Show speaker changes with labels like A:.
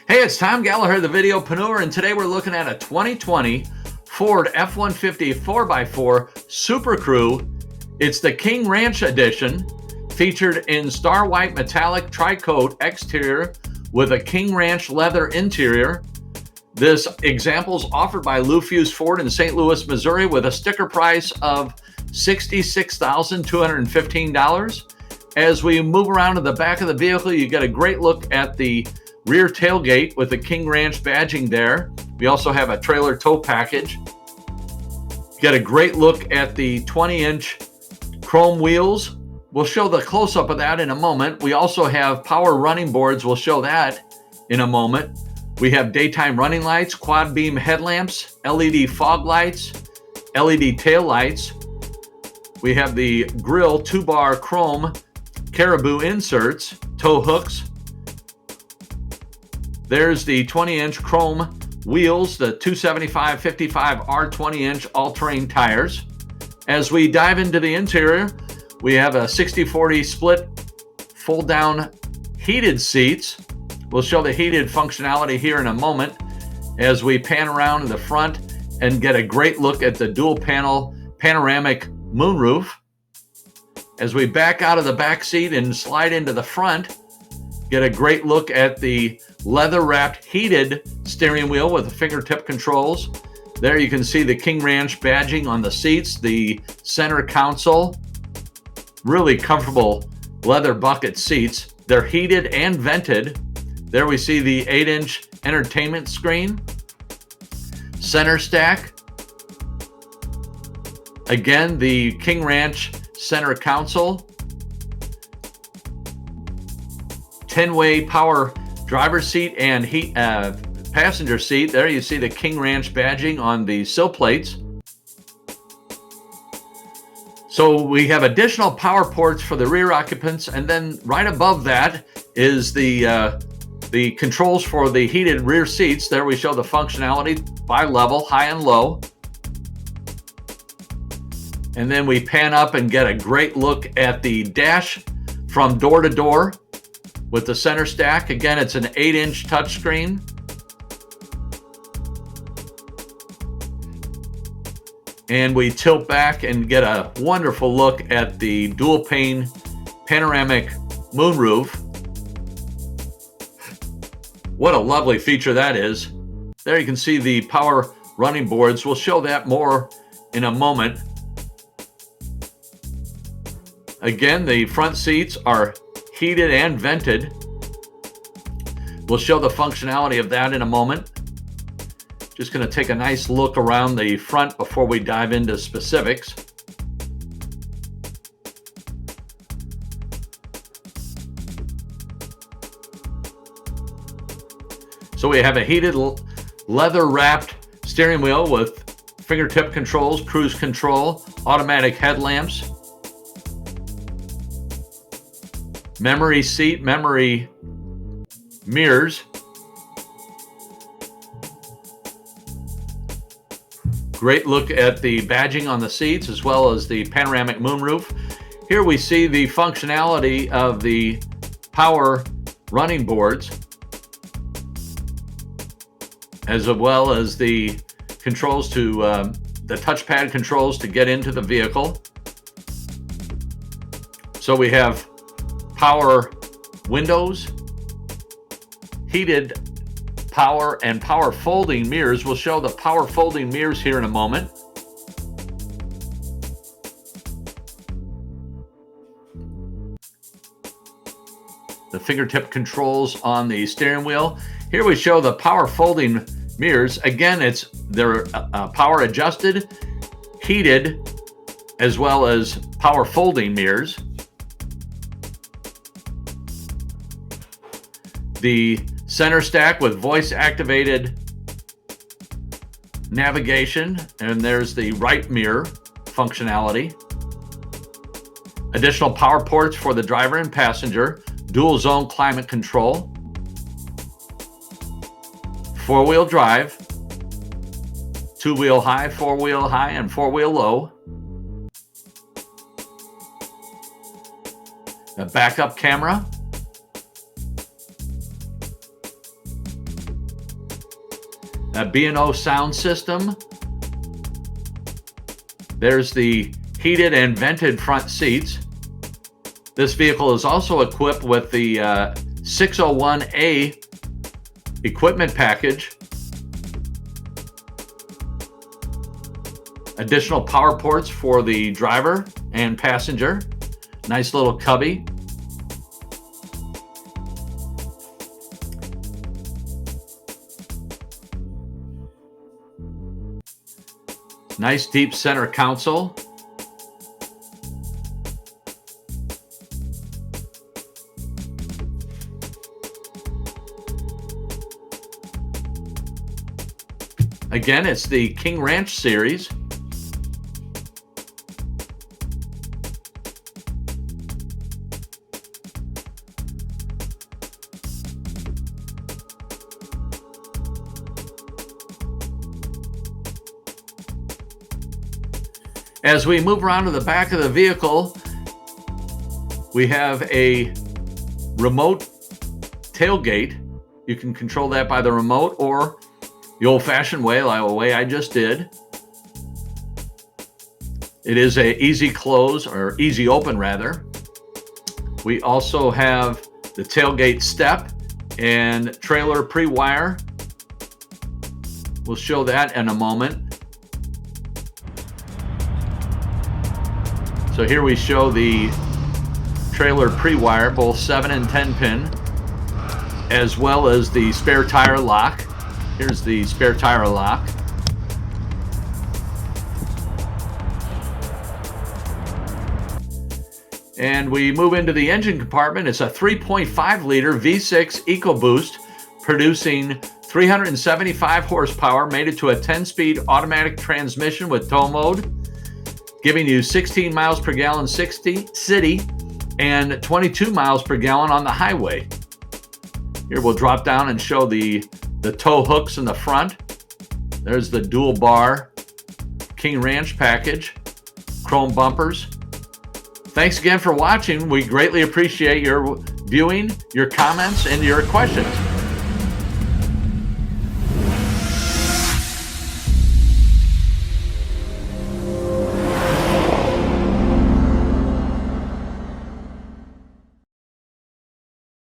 A: Hey, it's Tom Gallagher, the Videopreneur, and today we're looking at a 2020 Ford F-150 4x4 Supercrew. It's the King Ranch edition, featured in Star White Metallic Tri-Coat exterior with a King Ranch leather interior. This example is offered by Lou Fusz Ford in St. Louis, Missouri, with a sticker price of $66,215. As we move around to the back of the vehicle, you get a great look at the rear tailgate with the King Ranch badging there. We also have a trailer tow package. Get a great look at the 20-inch chrome wheels. We'll show the close-up of that in a moment. We also have power running boards. We'll show that in a moment. We have daytime running lights, quad beam headlamps, LED fog lights, LED tail lights. We have the grille 2-bar chrome Caribou inserts, tow hooks. There's the 20-inch chrome wheels, the 275/55R 20-inch all-terrain tires. As we dive into the interior, we have a 60/40 split fold-down heated seats. We'll show the heated functionality here in a moment as we pan around in the front and get a great look at the dual-panel panoramic moonroof. As we back out of the back seat and slide into the front, get a great look at the leather-wrapped heated steering wheel with the fingertip controls. There you can see the King Ranch badging on the seats, the center console. Really comfortable leather bucket seats. They're heated and vented. There we see the 8-inch entertainment screen. Center stack. Again, the King Ranch center console. 10-way power driver's seat and passenger seat. There you see the King Ranch badging on the sill plates. So we have additional power ports for the rear occupants, and then right above that is the controls for the heated rear seats. There we show the functionality by level, high and low. And then we pan up and get a great look at the dash from door to door with the center stack. Again, it's an 8-inch touchscreen. And we tilt back and get a wonderful look at the dual pane panoramic moonroof. What a lovely feature that is. There you can see the power running boards. We'll show that more in a moment. Again, the front seats are heated and vented. We'll show the functionality of that in a moment. Just going to take a nice look around the front before we dive into specifics. So we have a heated leather-wrapped steering wheel with fingertip controls, cruise control, automatic headlamps, memory seat, memory mirrors. Great look at the badging on the seats as well as the panoramic moonroof. Here we see the functionality of the power running boards as well as the controls to the touchpad controls to get into the vehicle. So we have power windows, heated power and power folding mirrors. We'll show the power folding mirrors here in a moment. The fingertip controls on the steering wheel. Here we show the power folding mirrors. Again, they're power adjusted, heated, as well as power folding mirrors. The center stack with voice activated navigation, and there's the right mirror functionality. Additional power ports for the driver and passenger, dual zone climate control, 4-wheel drive, 2-wheel high, 4-wheel high, and 4-wheel low. A backup camera, a B&O sound system. There's the heated and vented front seats. This vehicle is also equipped with the 601A equipment package. Additional power ports for the driver and passenger. Nice little cubby. Nice deep center console. Again, it's the King Ranch series. As we move around to the back of the vehicle, we have a remote tailgate. You can control that by the remote or the old-fashioned way, like the way I just did. It is a easy close, or easy open rather. We also have the tailgate step and trailer pre-wire. We'll show that in a moment. So here we show the trailer pre-wire, both 7 and 10 pin, as well as the spare tire lock. Here's the spare tire lock. And we move into the engine compartment. It's a 3.5 liter V6 EcoBoost producing 375 horsepower, made it to a 10-speed automatic transmission with tow mode, giving you 16 miles per gallon city and 22 miles per gallon on the highway. Here we'll drop down and show the tow hooks in the front. There's the dual bar King Ranch package, chrome bumpers. Thanks again for watching. We greatly appreciate your viewing, your comments, and your questions.